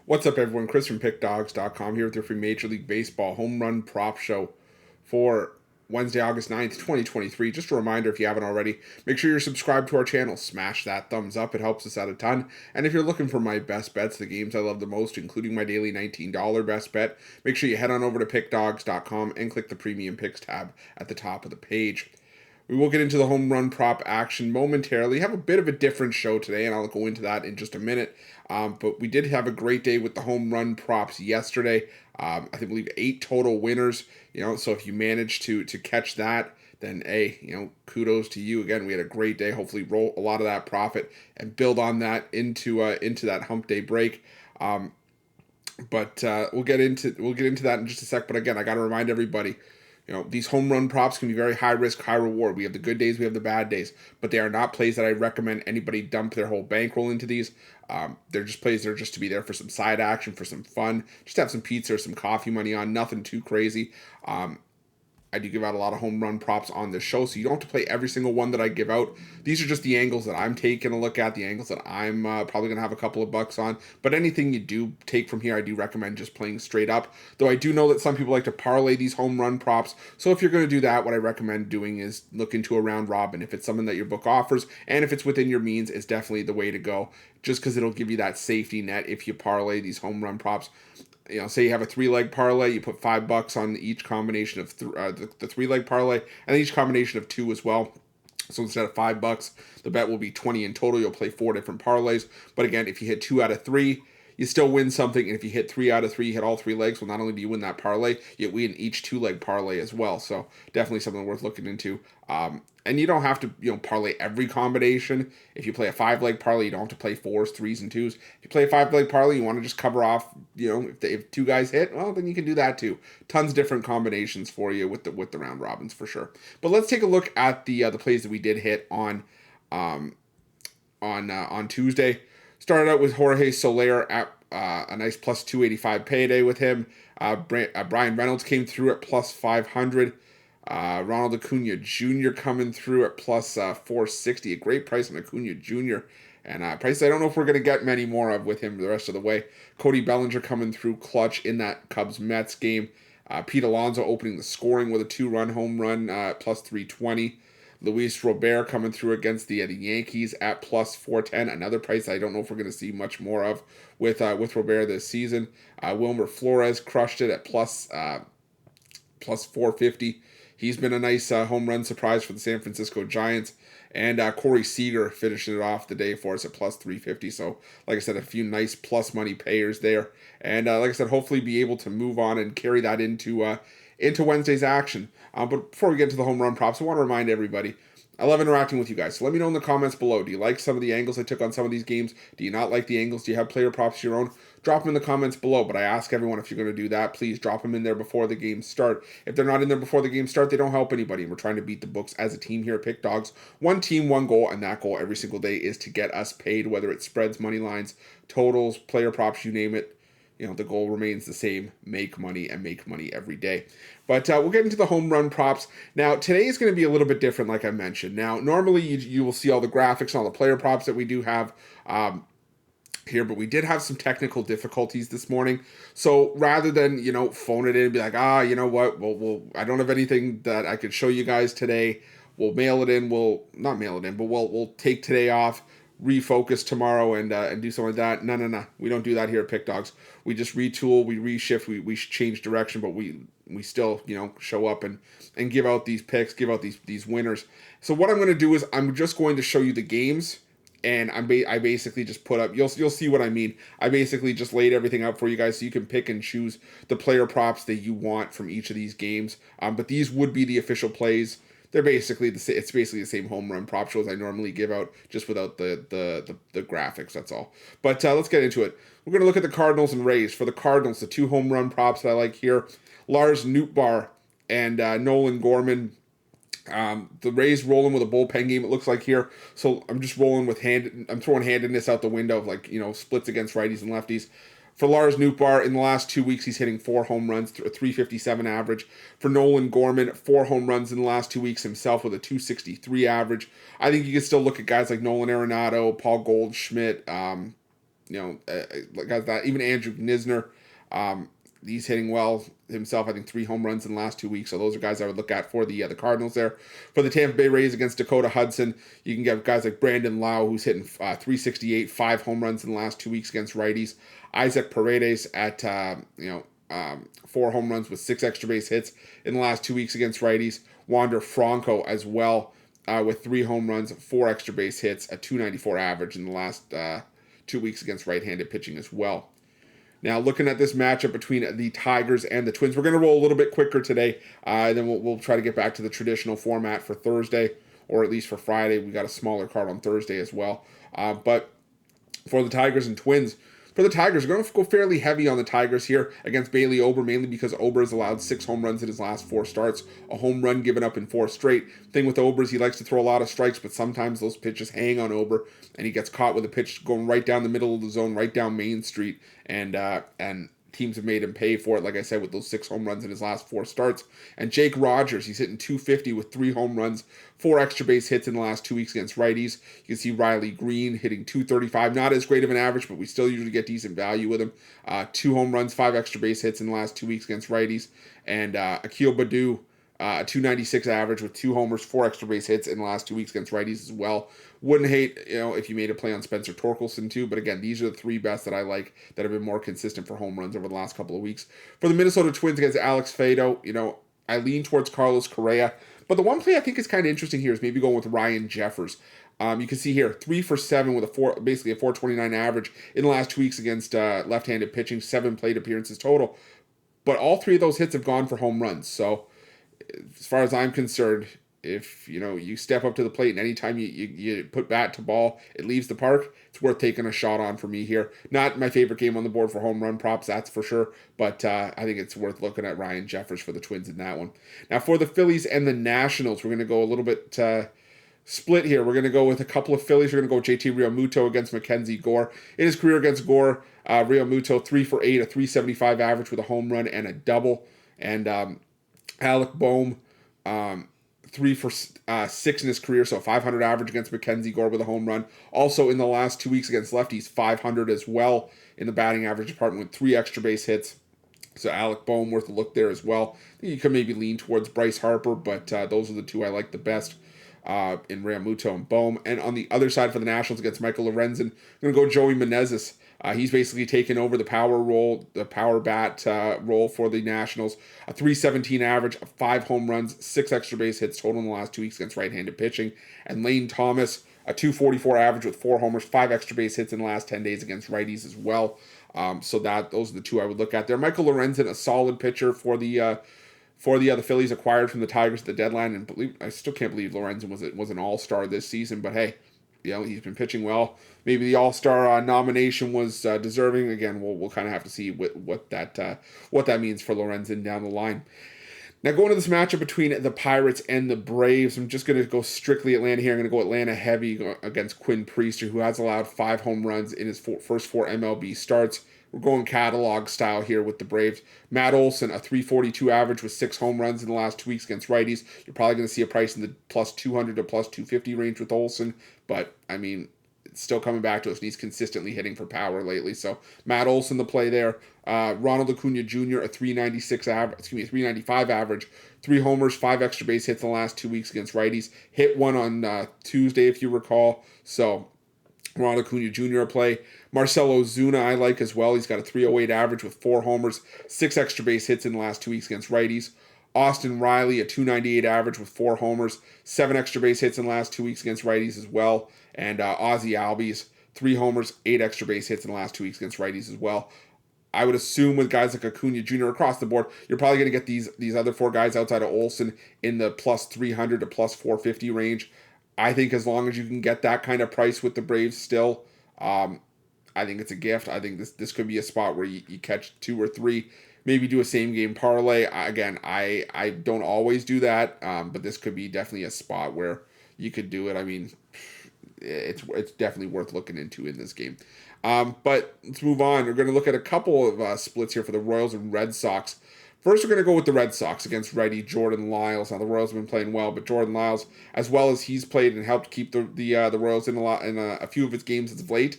What's up, everyone? Chris from Pickdawgz.com here with your free Major League Baseball home run prop show for Wednesday, August 9th, 2023. Just a reminder, if you haven't already, make sure you're subscribed to our channel. Smash that thumbs up. It helps us out a ton. And if you're looking for my best bets, the games I love the most, including my daily $19 best bet, make sure you head on over to Pickdawgz.com and click the Premium Picks tab at the top of the page. We will get into the home run prop action momentarily. Have a bit of a different show today, and I'll go into that in just a minute. But we did have a great day with the home run props yesterday. I believe 8 total winners. So if you managed to catch that, then kudos to you. Again, we had a great day. Hopefully, roll a lot of that profit and build on that into that hump day break. But we'll get into that in just a sec. But again, I got to remind everybody. These home run props can be very high risk, high reward. We have the good days, we have the bad days, but they are not plays that I recommend anybody dump their whole bankroll into these. They're just plays that are just to be there for some side action, for some fun, just have some pizza or some coffee money on, nothing too crazy. I do give out a lot of home run props on this show, so you don't have to play every single one that I give out. These are just the angles that I'm taking a look at, the angles that I'm probably going to have a couple of bucks on. But anything you do take from here, I do recommend just playing straight up. Though I do know that some people like to parlay these home run props. So if you're going to do that, what I recommend doing is look into a round robin. If it's something that your book offers, and if it's within your means, it's definitely the way to go. Just because it'll give you that safety net if you parlay these home run props. Say you have a 3-leg parlay, you put $5 on each combination of the 3-leg parlay, and each combination of 2 as well. So instead of $5, the bet will be 20 in total. You'll play 4 different parlays. But again, if you hit 2 out of 3, you still win something. And if you hit 3 out of 3, you hit all 3 legs. Well, not only do you win that parlay, you win each 2-leg parlay as well. So definitely something worth looking into. And you don't have to, parlay every combination. If you play a 5-leg parlay, you don't have to play 4s, 3s, and 2s. If you play a 5-leg parlay, you want to just cover off, if 2 guys hit, well, then you can do that too. Tons of different combinations for you with the round robins for sure. But let's take a look at the plays that we did hit on Tuesday. Started out with Jorge Soler at a nice plus 285 payday with him. Brian Reynolds came through at plus 500. Ronald Acuna Jr. coming through at plus 460. A great price on Acuna Jr. And a price I don't know if we're going to get many more of with him the rest of the way. Cody Bellinger coming through clutch in that Cubs-Mets game. Pete Alonso opening the scoring with a 2-run home run, plus 320. Luis Robert coming through against the Yankees at plus 410. Another price I don't know if we're going to see much more of with Robert this season. Wilmer Flores crushed it at plus 450. He's been a nice home run surprise for the San Francisco Giants. And Corey Seager finishing it off the day for us at plus 350. So, like I said, a few nice plus money payers there. And like I said, hopefully be able to move on and carry that into Wednesday's action. But before we get to the home run props, I want to remind everybody, I love interacting with you guys. So let me know in the comments below. Do you like some of the angles I took on some of these games? Do you not like the angles? Do you have player props of your own? Drop them in the comments below. But I ask everyone, if you're going to do that, please drop them in there before the games start. If they're not in there before the games start, they don't help anybody. And we're trying to beat the books as a team here at Pickdawgz. One team, one goal, and that goal every single day is to get us paid, whether it's spreads, money lines, totals, player props, you name it. The goal remains the same, make money and make money every day. But we'll get into the home run props. Now, today is going to be a little bit different, like I mentioned. Now, normally you will see all the graphics and all the player props that we do have here, but we did have some technical difficulties this morning. So rather than, phone it in and be like, you know what, I don't have anything that I could show you guys today. We'll mail it in. Not mail it in, but we'll take today off, refocus tomorrow and do something like that. No. We don't do that here at Pickdawgz. We just retool, we reshift, we change direction, but we still, show up and give out these picks, give out these winners. So what I'm going to do is I'm just going to show you the games, and I basically just put up, you'll see what I mean. I basically just laid everything out for you guys so you can pick and choose the player props that you want from each of these games. But these would be the official plays. They're basically it's basically the same home run prop shows I normally give out, just without the graphics. That's all. But let's get into it. We're going to look at the Cardinals and Rays. For the Cardinals, the 2 home run props that I like here: Lars Nootbaar and Nolan Gorman. The Rays rolling with a bullpen game, it looks like here. So I'm just rolling with I'm throwing handedness out the window of splits against righties and lefties. For Lars Nootbaar, in the last 2 weeks, he's hitting 4 home runs, a 357 average. For Nolan Gorman, 4 home runs in the last 2 weeks himself with a 263 average. I think you can still look at guys like Nolan Arenado, Paul Goldschmidt, guys that, even Andrew Knizner, he's hitting well himself. I think 3 home runs in the last 2 weeks. So those are guys I would look at for the Cardinals there. For the Tampa Bay Rays against Dakota Hudson, you can get guys like Brandon Lau, who's hitting 368, 5 home runs in the last 2 weeks against righties. Isaac Paredes at 4 home runs with 6 extra base hits in the last 2 weeks against righties. Wander Franco as well with 3 home runs, 4 extra base hits, a 294 average in the last 2 weeks against right-handed pitching as well. Now, looking at this matchup between the Tigers and the Twins, we're going to roll a little bit quicker today. Then we'll try to get back to the traditional format for Thursday, or at least for Friday. We got a smaller card on Thursday as well. But for the Tigers and Twins, for the Tigers, we're going to go fairly heavy on the Tigers here against Bailey Ober, mainly because Ober has allowed 6 home runs in his last 4 starts, a home run given up in 4 straight. Thing with Ober is he likes to throw a lot of strikes, but sometimes those pitches hang on Ober, and he gets caught with a pitch going right down the middle of the zone, right down Main Street, and teams have made him pay for it, like I said, with those 6 home runs in his last 4 starts. And Jake Rogers, he's hitting .250 with 3 home runs, 4 extra base hits in the last 2 weeks against righties. You can see Riley Green hitting .235, not as great of an average, but we still usually get decent value with him. 2 home runs, 5 extra base hits in the last 2 weeks against righties. And Akil Baddoo, a .296 average with 2 homers, 4 extra base hits in the last 2 weeks against righties as well. Wouldn't hate, if you made a play on Spencer Torkelson too, but again, these are the 3 best that I like that have been more consistent for home runs over the last couple of weeks. For the Minnesota Twins against Alex Fado, I lean towards Carlos Correa, but the one play I think is kind of interesting here is maybe going with Ryan Jeffers. You can see here 3 for 7 with basically a 429 average in the last 2 weeks against left-handed pitching, 7 plate appearances total, but all 3 of those hits have gone for home runs. So as far as I'm concerned, if you step up to the plate and anytime you put bat to ball, it leaves the park, it's worth taking a shot on for me here. Not my favorite game on the board for home run props, that's for sure, but I think it's worth looking at Ryan Jeffers for the Twins in that one. Now for the Phillies and the Nationals, we're going to go a little bit split here. We're going to go with a couple of Phillies. We're going to go with JT Realmuto against Mackenzie Gore. In his career against Gore, Realmuto 3 for 8, a 375 average with a home run and a double. And Alec Boehm, 3 for 6 in his career, so 500 average against Mackenzie Gore with a home run. Also in the last 2 weeks against lefties, 500 as well in the batting average department with 3 extra base hits. So Alec Boehm worth a look there as well. I think you could maybe lean towards Bryce Harper, but those are the 2 I like the best in Realmuto and Boehm. And on the other side for the Nationals against Michael Lorenzen, I'm going to go Joey Menezes. He's basically taken over the power role, the power bat role for the Nationals. A 317 average, 5 home runs, 6 extra base hits total in the last 2 weeks against right-handed pitching. And Lane Thomas, a 244 average with 4 homers, 5 extra base hits in the last 10 days against righties as well. So those are the 2 I would look at there. Michael Lorenzen, a solid pitcher for the Phillies, acquired from the Tigers at the deadline, and I still can't believe Lorenzen was an all-star this season, but hey, he's been pitching well. Maybe the all-star nomination was deserving. Again, we'll kind of have to see what that means for Lorenzen down the line. Now, going to this matchup between the Pirates and the Braves, I'm just going to go strictly Atlanta here. I'm going to go Atlanta heavy against Quinn Priester, who has allowed 5 home runs in his first 4 MLB starts. We're going catalog style here with the Braves. Matt Olson, a 342 average with 6 home runs in the last 2 weeks against righties. You're probably going to see a price in the plus 200 to plus 250 range with Olson, but I mean, it's still coming back to us, and he's consistently hitting for power lately. So Matt Olson, the play there. Ronald Acuna Jr., a 395 average, 3 homers, 5 extra base hits in the last 2 weeks against righties. Hit one on Tuesday, if you recall. So Ronald Acuna Jr. a play. Marcell Ozuna I like as well. He's got a 308 average with 4 homers, 6 extra base hits in the last 2 weeks against righties. Austin Riley, a 298 average with 4 homers, 7 extra base hits in the last 2 weeks against righties as well. And Ozzie Albies, 3 homers, 8 extra base hits in the last 2 weeks against righties as well. I would assume with guys like Acuna Jr. across the board, you're probably going to get these other 4 guys outside of Olsen in the plus 300 to plus 450 range. I think as long as you can get that kind of price with the Braves still, I think it's a gift. I think this could be a spot where you catch 2 or 3, maybe do a same game parlay. Again, I don't always do that, but this could be definitely a spot where you could do it. I mean, it's definitely worth looking into in this game. But let's move on. We're going to look at a couple of splits here for the Royals and Red Sox. First, we're going to go with the Red Sox against righty Jordan Lyles. Now, the Royals have been playing well, but Jordan Lyles, as well as he's played and helped keep the Royals in a few of his games as of late,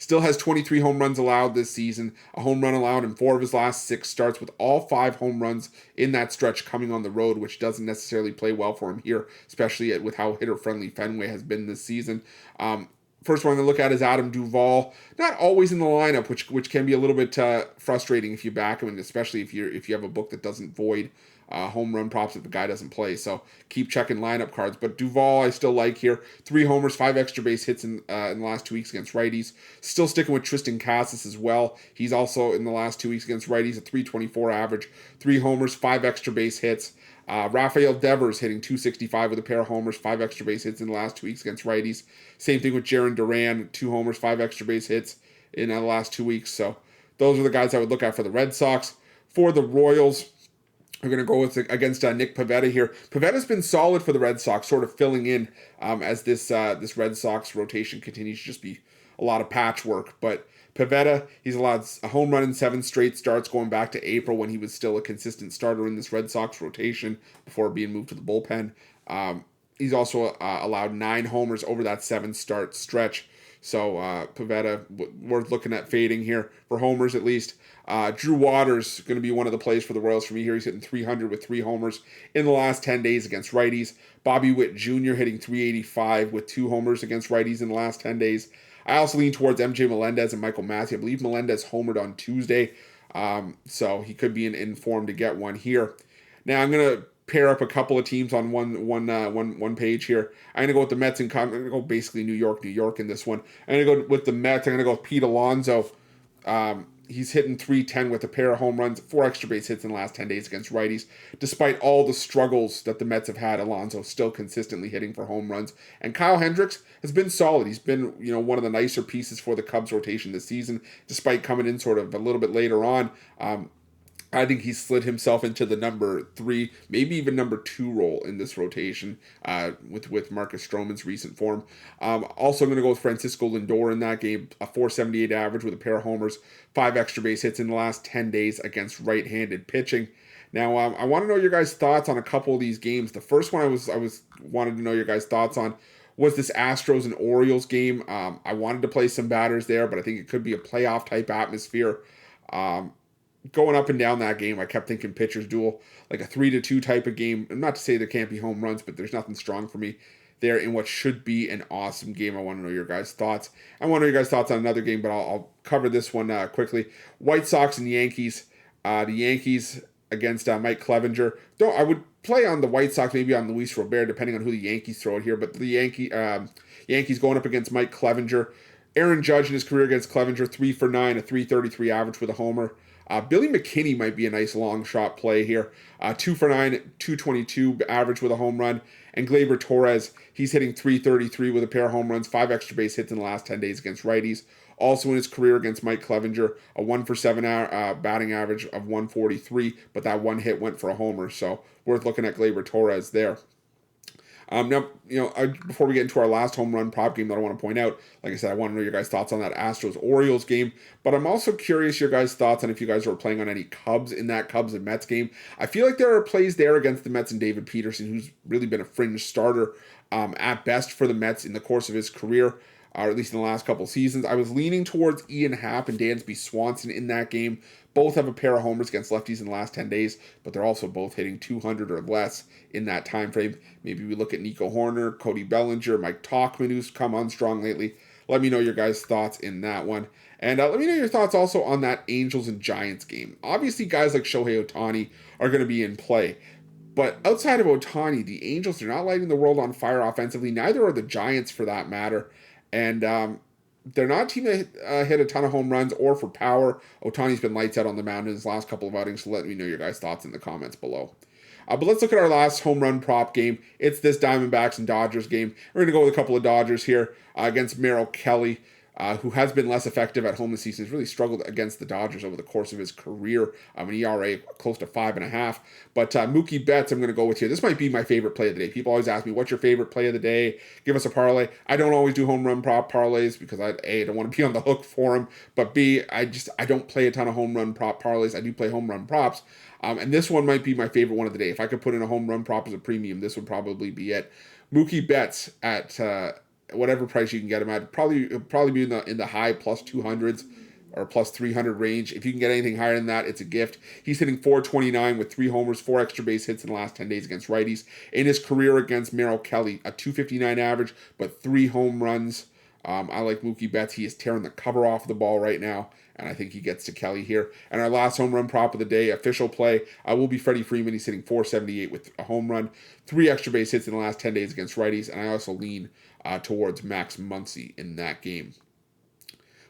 Still has 23 home runs allowed this season, a home run allowed in 4 of his last 6 starts, with all 5 home runs in that stretch coming on the road, which doesn't necessarily play well for him here, especially with how hitter-friendly Fenway has been this season. First one to look at is Adam Duvall. Not always in the lineup, which can be a little bit frustrating if you back him, and especially if you have a book that doesn't void home run props if the guy doesn't play. So keep checking lineup cards. But Duvall, I still like here. 3 homers, 5 extra base hits in the last 2 weeks against righties. Still sticking with Tristan Casas as well. He's also in the last 2 weeks against righties, a 324 average. 3 homers, 5 extra base hits. Rafael Devers hitting 265 with a pair of homers, 5 extra base hits in the last 2 weeks against righties. Same thing with Jarren Duran, 2 homers, 5 extra base hits in the last 2 weeks. So those are the guys I would look at for the Red Sox. For the Royals, we're going to go with against Nick Pivetta here. Pivetta's been solid for the Red Sox, sort of filling in as this Red Sox rotation continues to just be a lot of patchwork. But Pivetta, he's allowed a home run in 7 straight starts going back to April when he was still a consistent starter in this Red Sox rotation before being moved to the bullpen. He's also allowed 9 homers over that 7-start stretch. So Pivetta, worth looking at fading here for homers at least. Drew Waters going to be one of the plays for the Royals for me here. He's hitting 300 with 3 homers in the last 10 days against righties. Bobby Witt Jr. hitting 385 with 2 homers against righties in the last 10 days. I also lean towards MJ Melendez and Michael Massey. I believe Melendez homered on Tuesday, so he could be in form to get one here. Now I'm going to pair up a couple of teams on one page here. I'm going to go with the Mets, and I'm going to go basically New York in this one. I'm going to go with the Mets. I'm going to go with Pete Alonso. He's hitting 310 with a pair of home runs, 4 extra base hits in the last 10 days against righties. Despite all the struggles that the Mets have had, Alonso still consistently hitting for home runs. And Kyle Hendricks has been solid. He's been, one of the nicer pieces for the Cubs rotation this season, despite coming in sort of a little bit later on. I think he slid himself into the number 3, maybe even number 2 role in this rotation with Marcus Stroman's recent form. Also, I'm going to go with Francisco Lindor in that game, a 478 average with a pair of homers, 5 extra base hits in the last 10 days against right-handed pitching. Now, I want to know your guys' thoughts on a couple of these games. The first one I wanted to know your guys' thoughts on was this Astros and Orioles game. I wanted to play some batters there, but I think it could be a playoff type atmosphere. Going up and down that game, I kept thinking pitchers duel, like a 3-2 type of game. And not to say there can't be home runs, but there's nothing strong for me there in what should be an awesome game. I want to know your guys' thoughts. I want to know your guys' thoughts on another game, but I'll cover this one quickly. White Sox and Yankees. The Yankees against Mike Clevinger. I would play on the White Sox, maybe on Luis Robert, depending on who the Yankees throw it here. But the Yankees going up against Mike Clevinger. Aaron Judge in his career against Clevinger, 3 for 9, a 333 average with a homer. Billy McKinney might be a nice long shot play here. 2 for 9, 222 average with a home run. And Gleyber Torres, he's hitting 333 with a pair of home runs, 5 extra base hits in the last 10 days against righties. Also in his career against Mike Clevinger, a 1 for 7 batting average of 143, but that one hit went for a homer, so worth looking at Gleyber Torres there. Now, before we get into our last home run prop game that I want to point out, like I said, I want to know your guys' thoughts on that Astros-Orioles game, but I'm also curious your guys' thoughts on if you guys are playing on any Cubs in that Cubs and Mets game. I feel like there are plays there against the Mets and David Peterson, who's really been a fringe starter at best for the Mets in the course of his career, or at least in the last couple seasons. I was leaning towards Ian Happ and Dansby Swanson in that game. Both have a pair of homers against lefties in the last 10 days, but they're also both hitting 200 or less in that time frame. Maybe we look at Nico Horner, Cody Bellinger, Mike Tauchman, who's come on strong lately. Let me know your guys' thoughts in that one. And let me know your thoughts also on that Angels and Giants game. Obviously, guys like Shohei Ohtani are going to be in play. But outside of Ohtani, the Angels are not lighting the world on fire offensively. Neither are the Giants, for that matter. And they're not a team that hit a ton of home runs or for power. Ohtani's been lights out on the mound in his last couple of outings, so let me know your guys' thoughts in the comments below. But let's look at our last home run prop game. It's this Diamondbacks and Dodgers game. We're going to go with a couple of Dodgers here against Merrill Kelly, who has been less effective at home this season. He's really struggled against the Dodgers over the course of his career. An ERA close to 5.5. But Mookie Betts, I'm going to go with here. This might be my favorite play of the day. People always ask me, what's your favorite play of the day? Give us a parlay. I don't always do home run prop parlays because I don't want to be on the hook for them. But B, I don't play a ton of home run prop parlays. I do play home run props. And this one might be my favorite one of the day. If I could put in a home run prop as a premium, this would probably be it. Mookie Betts at whatever price you can get him at. Probably be in the high plus 200s or plus 300 range. If you can get anything higher than that, it's a gift. He's hitting 429 with 3 homers, 4 extra base hits in the last 10 days against righties. In his career against Merrill Kelly, a 259 average, but 3 home runs. I like Mookie Betts. He is tearing the cover off the ball right now, and I think he gets to Kelly here. And our last home run prop of the day, official play, will be Freddie Freeman. He's hitting 478 with a home run, 3 extra base hits in the last 10 days against righties, and I also lean towards Max Muncy in that game.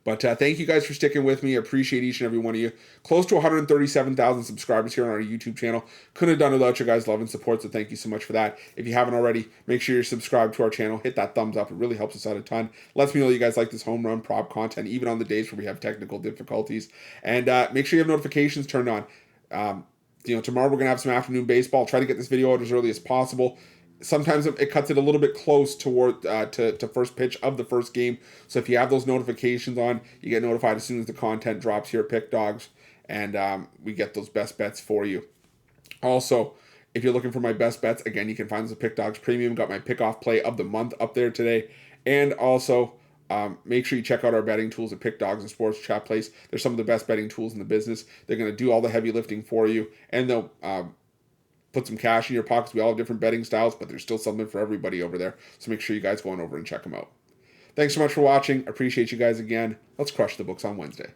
But thank you guys for sticking with me. I appreciate each and every one of you. Close to 137,000 subscribers here on our YouTube channel. Couldn't have done it without your guys' love and support, so thank you so much for that. If you haven't already, make sure you're subscribed to our channel. Hit that thumbs up. It really helps us out a ton. Lets me know you guys like this home run prop content, even on the days where we have technical difficulties. And make sure you have notifications turned on. Tomorrow we're going to have some afternoon baseball. I'll try to get this video out as early as possible. Sometimes it cuts it a little bit close toward to first pitch of the first game. So if you have those notifications on, you get notified as soon as the content drops here at Pickdawgz, and we get those best bets for you. Also, if you're looking for my best bets, again, you can find this at Pickdawgz Premium. Got my pick-off play of the month up there today. And also, make sure you check out our betting tools at Pickdawgz and Sports Chat Place. They're some of the best betting tools in the business. They're going to do all the heavy lifting for you, and they'll put some cash in your pockets. We all have different betting styles, but there's still something for everybody over there. So make sure you guys go on over and check them out. Thanks so much for watching. Appreciate you guys again. Let's crush the books on Wednesday.